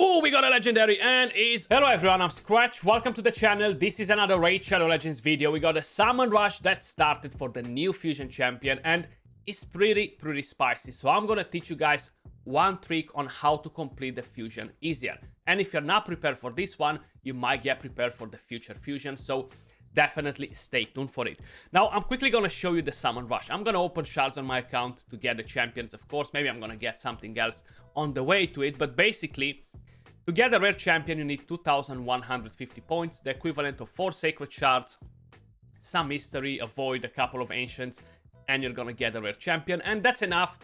Oh, we got a legendary and is... Hello everyone, I'm Skratch. Welcome to the channel. This is another Raid Shadow Legends video. We got a summon rush that started for the new fusion champion and it's pretty spicy. So I'm gonna teach you guys one trick on how to complete the fusion easier. And if you're not prepared for this one, you might get prepared for the future fusion. So definitely stay tuned for it. Now, I'm quickly gonna show you the summon rush. I'm gonna open shards on my account to get the champions, of course. Maybe I'm gonna get something else on the way to it, but basically, to get a rare champion, you need 2,150 points, the equivalent of 4 sacred shards, some mystery, a void, a couple of ancients, and you're gonna get a rare champion. And that's enough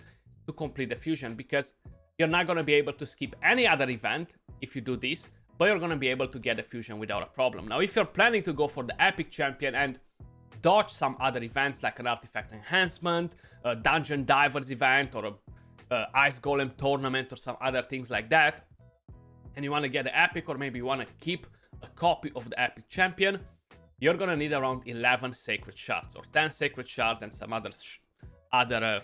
to complete the fusion, because you're not gonna be able to skip any other event if you do this, but you're gonna be able to get a fusion without a problem. Now, if you're planning to go for the epic champion and dodge some other events like an artifact enhancement, a dungeon divers event, or a ice golem tournament, or some other things like that, and you want to get the epic, or maybe you want to keep a copy of the epic champion, you're gonna need around 11 sacred shards, or 10 sacred shards and some other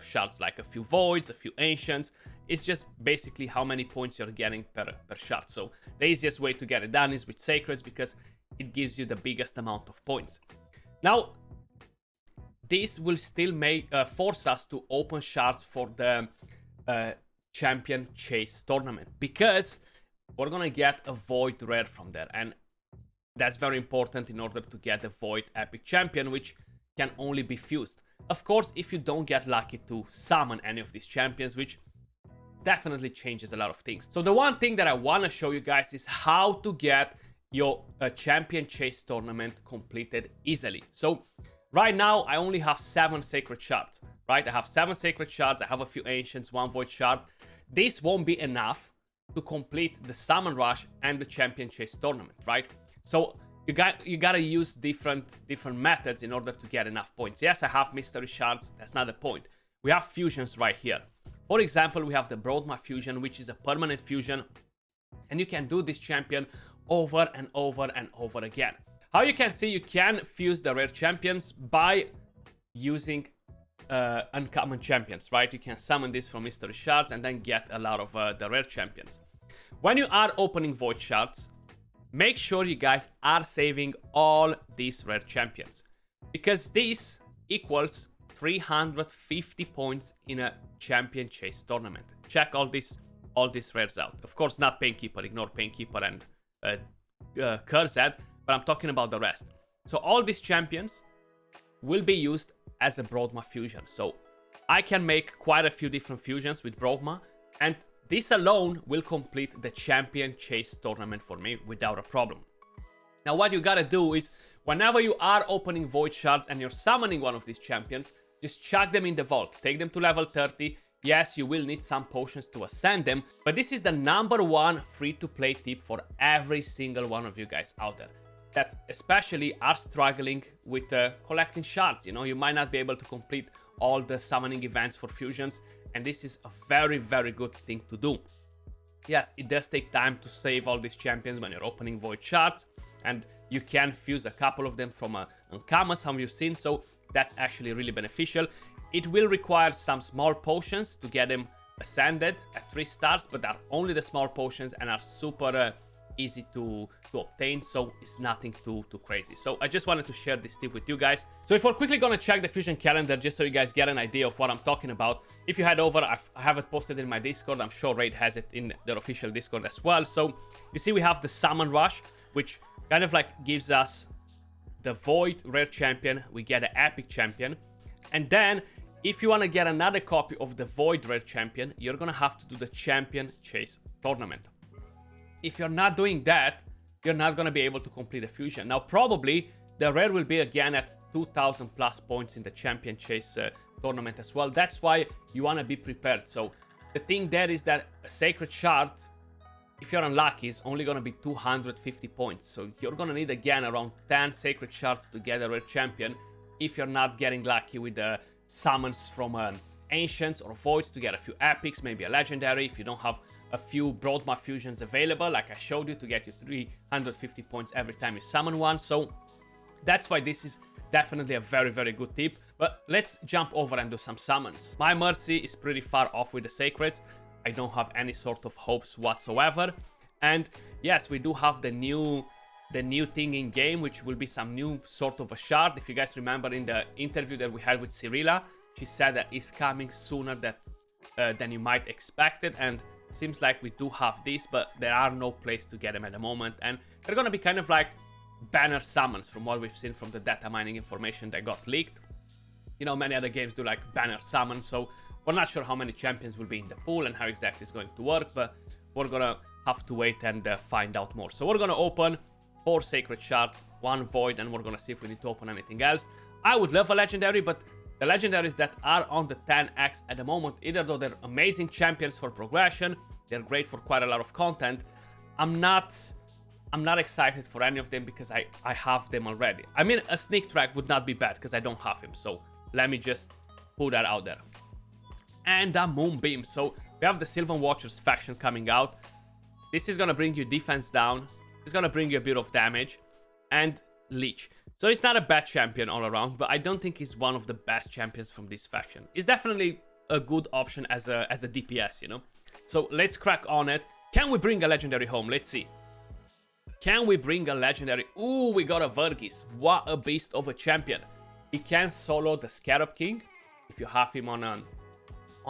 shards like a few voids, a few ancients. It's just basically how many points you're getting per shard. So the easiest way to get it done is with sacreds, because it gives you the biggest amount of points. Now, this will still force us to open shards for the champion chase tournament, because we're gonna get a void rare from there, and that's very important in order to get the void epic champion, which can only be fused. Of course, if you don't get lucky to summon any of these champions, which definitely changes a lot of things. So the one thing that I want to show you guys is how to get your champion chase tournament completed easily. So right now I only have 7 sacred shards, right? I have 7 sacred shards, I have a few ancients, 1 void shard. This won't be enough to complete the summon rush and the champion chase tournament, right? So you gotta use different methods in order to get enough points. Yes, I have mystery shards, that's not the point. We have fusions right here. For example, we have the Broadma fusion, which is a permanent fusion, and you can do this champion over and over and over again. How you can see, you can fuse the rare champions by using uncommon champions, right? You can summon this from mystery shards and then get a lot of the rare champions. When you are opening void shards, make sure you guys are saving all these rare champions, because this equals 350 points in a champion chase tournament. Check all these rares out. Of course, not Painkeeper, ignore Painkeeper and Cursed, but I'm talking about the rest. So all these champions will be used as a Broadma fusion. So I can make quite a few different fusions with Broadma, and this alone will complete the champion chase tournament for me without a problem. Now, what you gotta do is, whenever you are opening void shards and you're summoning one of these champions, just chuck them in the vault, take them to level 30. Yes, you will need some potions to ascend them, but this is the #1 free-to-play tip for every single one of you guys out there that especially are struggling with collecting shards. You know, you might not be able to complete all the summoning events for fusions, and this is a very good thing to do. Yes, it does take time to save all these champions when you're opening void shards, and you can fuse a couple of them from uncommon, some you've seen, so that's actually really beneficial. It will require some small potions to get them ascended at 3 stars, but they're only the small potions and are super easy to obtain, so it's nothing too crazy. So I just wanted to share this tip with you guys. So if we're quickly gonna check the fusion calendar, just so you guys get an idea of what I'm talking about, if you head over, I have it posted in my Discord. I'm sure Raid has it in their official Discord as well. So you see we have the summon rush, which kind of like gives us the void rare champion, we get an epic champion, and then if you want to get another copy of the void rare champion, you're gonna have to do the champion chase tournament. If you're not doing that, you're not going to be able to complete the fusion. Now, probably the rare will be again at 2,000 plus points in the champion chase tournament as well. That's why you want to be prepared. So the thing there is that a sacred shard, if you're unlucky, is only going to be 250 points. So you're going to need again around 10 sacred shards to get a rare champion, if you're not getting lucky with the summons from ancients or voids to get a few epics, maybe a legendary. If you don't have a few Broadma fusions available, like I showed you, to get you 350 points every time you summon one. So that's why this is definitely a very good tip. But let's jump over and do some summons. My Mercy is pretty far off with the sacreds. I don't have any sort of hopes whatsoever. And yes, we do have the new thing in game, which will be some new sort of a shard. If you guys remember in the interview that we had with Cyrilla, she said that it's coming sooner than you might expect it, and seems like we do have this, but there are no place to get them at the moment, and they're gonna be kind of like banner summons from what we've seen from the data mining information that got leaked. You know, many other games do like banner summons, so we're not sure how many champions will be in the pool and how exactly it's going to work, but we're gonna have to wait and find out more. So we're gonna open 4 sacred shards, 1 void, and we're gonna see if we need to open anything else. I would love a legendary, but the legendaries that are on the 10x at the moment, either though they're amazing champions for progression, they're great for quite a lot of content, I'm not excited for any of them because I have them already. I mean, a sneak track would not be bad because I don't have him, so let me just put that out there. And a Moonbeam. So we have the Sylvan Watchers faction coming out. This is gonna bring you defense down. It's gonna bring you a bit of damage and Leech. So it's not a bad champion all around, but I don't think he's one of the best champions from this faction. He's definitely a good option as a DPS, you know? So let's crack on it. Can we bring a legendary home? Let's see. Can we bring a legendary? Ooh, we got a Vergis. What a beast of a champion. He can solo the Scarab King if you have him on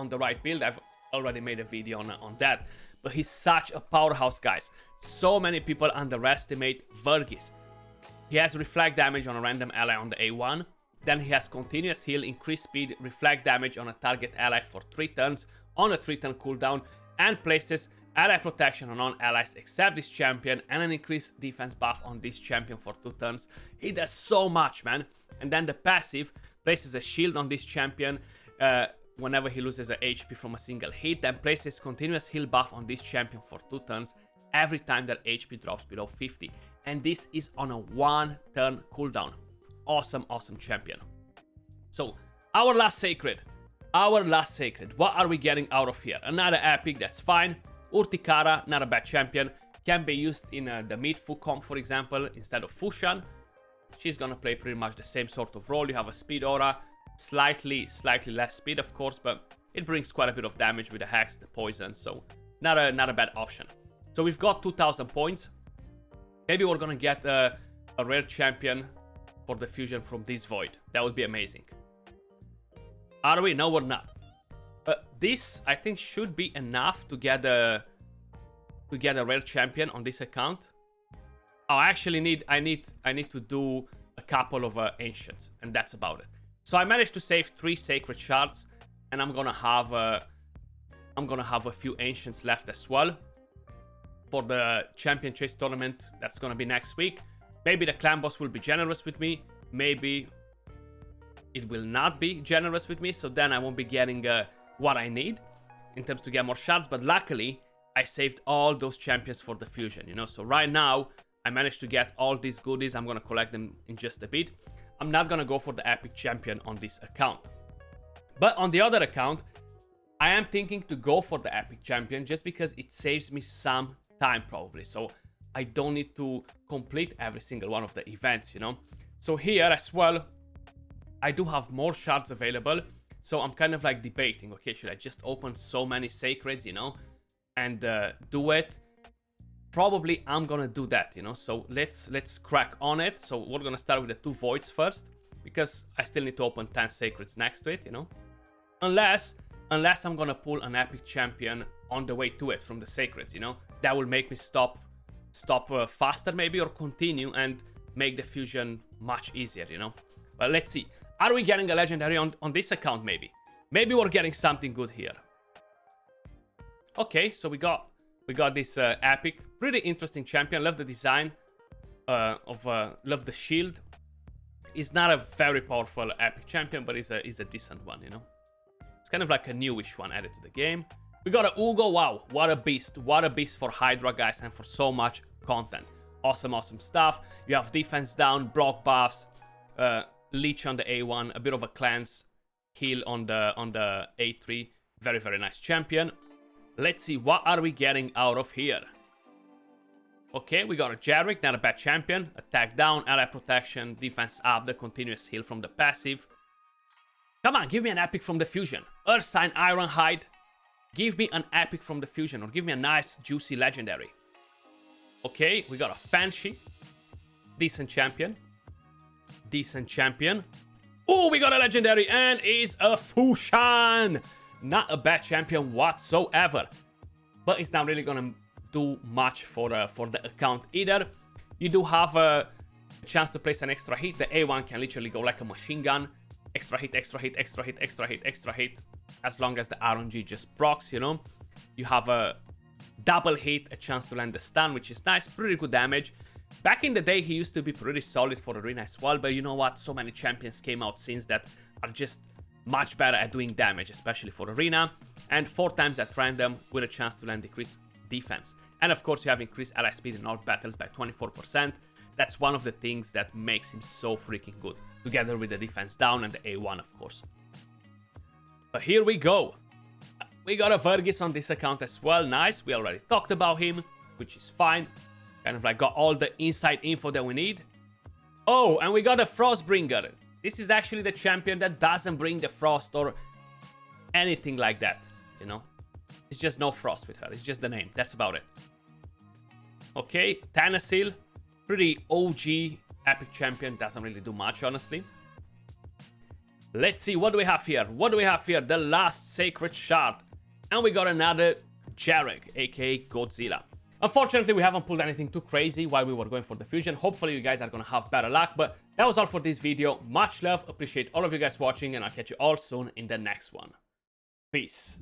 the right build. I've already made a video on that. But he's such a powerhouse, guys. So many people underestimate Vergis. He has reflect damage on a random ally on the A1. Then he has continuous heal, increased speed, reflect damage on a target ally for 3 turns on a 3-turn cooldown, and places ally protection on non-allies except this champion, and an increased defense buff on this champion for 2 turns. He does so much, man. And then the passive places a shield on this champion whenever he loses a HP from a single hit, then places continuous heal buff on this champion for 2 turns every time that HP drops below 50. And this is on a 1-turn cooldown. Awesome, awesome champion. So, our last sacred. What are we getting out of here? Another epic, that's fine. Urtikara, not a bad champion. Can be used in the mid-Fu comp, for example, instead of Fushan. She's gonna play pretty much the same sort of role. You have a speed aura, slightly less speed, of course, but it brings quite a bit of damage with the Hex, the Poison, so not a bad option. So we've got 2,000 points. Maybe we're gonna get a rare champion for the fusion from this void. That would be amazing. Are we? No, we're not. This, I think, should be enough to get a rare champion on this account. Oh, I actually I need to do a couple of ancients, and that's about it. So I managed to save 3 sacred shards, and I'm gonna have a few ancients left as well for the champion chase tournament. That's gonna be next week. Maybe the clan boss will be generous with me. Maybe it will not be generous with me, so then I won't be getting what I need in terms to get more shards. But luckily, I saved all those champions for the fusion, you know. So right now, I managed to get all these goodies. I'm gonna collect them in just a bit. I'm not gonna go for the epic champion on this account. But on the other account, I am thinking to go for the epic champion just because it saves me some time probably. So I don't need to complete every single one of the events, you know. So here as well, I do have more shards available. So I'm kind of like debating, okay, should I just open so many sacreds, you know, and do it? Probably I'm gonna do that, you know. So let's crack on it. So we're gonna start with the 2 voids first, because I still need to open 10 sacreds next to it, you know. Unless I'm gonna pull an epic champion on the way to it from the sacreds, you know. That will make me stop faster maybe, or continue and make the fusion much easier, you know. But let's see. Are we getting a legendary on this account maybe? Maybe we're getting something good here. Okay, so we got this epic, pretty interesting champion. Love the design love the shield. He's not a very powerful epic champion, but he's a decent one, you know. It's kind of like a newish one added to the game. We got a Ugo. Wow, what a beast for Hydra, guys, and for so much content. Awesome stuff. You have defense down, block buffs, leech on the A1, a bit of a cleanse, heal on the A3. Very nice champion. Let's see, what are we getting out of here? Okay, we got a Jarvik, not a bad champion. Attack down, ally protection, defense up, the continuous heal from the passive. Come on, give me an epic from the fusion. Earth Sign, Ironhide. Give me an epic from the fusion, or give me a nice, juicy legendary. Okay, we got a Fanshi. Decent champion. Decent champion. Oh, we got a legendary, and is a Fushan. Not a bad champion whatsoever. But it's not really gonna do much for the account either. You do have a chance to place an extra hit. The A1 can literally go like a machine gun. Extra hit, extra hit, extra hit, extra hit, extra hit. As long as the RNG just procs, you know. You have a double hit, a chance to land the stun, which is nice. Pretty good damage. Back in the day, he used to be pretty solid for Arena as well. But you know what? So many champions came out since that are just much better at doing damage, especially for Arena. And 4 times at random with a chance to land decreased defense. And of course, you have increased ally speed in all battles by 24%. That's one of the things that makes him so freaking good, together with the defense down and the A1, of course. But here we go. We got a Vergis on this account as well. Nice. We already talked about him, which is fine. Kind of like got all the inside info that we need. Oh, and we got a Frostbringer. This is actually the champion that doesn't bring the frost or anything like that, you know. It's just no frost with her. It's just the name. That's about it. Okay, Tanasil. Pretty OG epic champion. Doesn't really do much, honestly. Let's see, what do we have here? What do we have here? The last Sacred Shard. And we got another Jarek, aka Godzilla. Unfortunately, we haven't pulled anything too crazy while we were going for the fusion. Hopefully, you guys are gonna have better luck. But that was all for this video. Much love. Appreciate all of you guys watching. And I'll catch you all soon in the next one. Peace.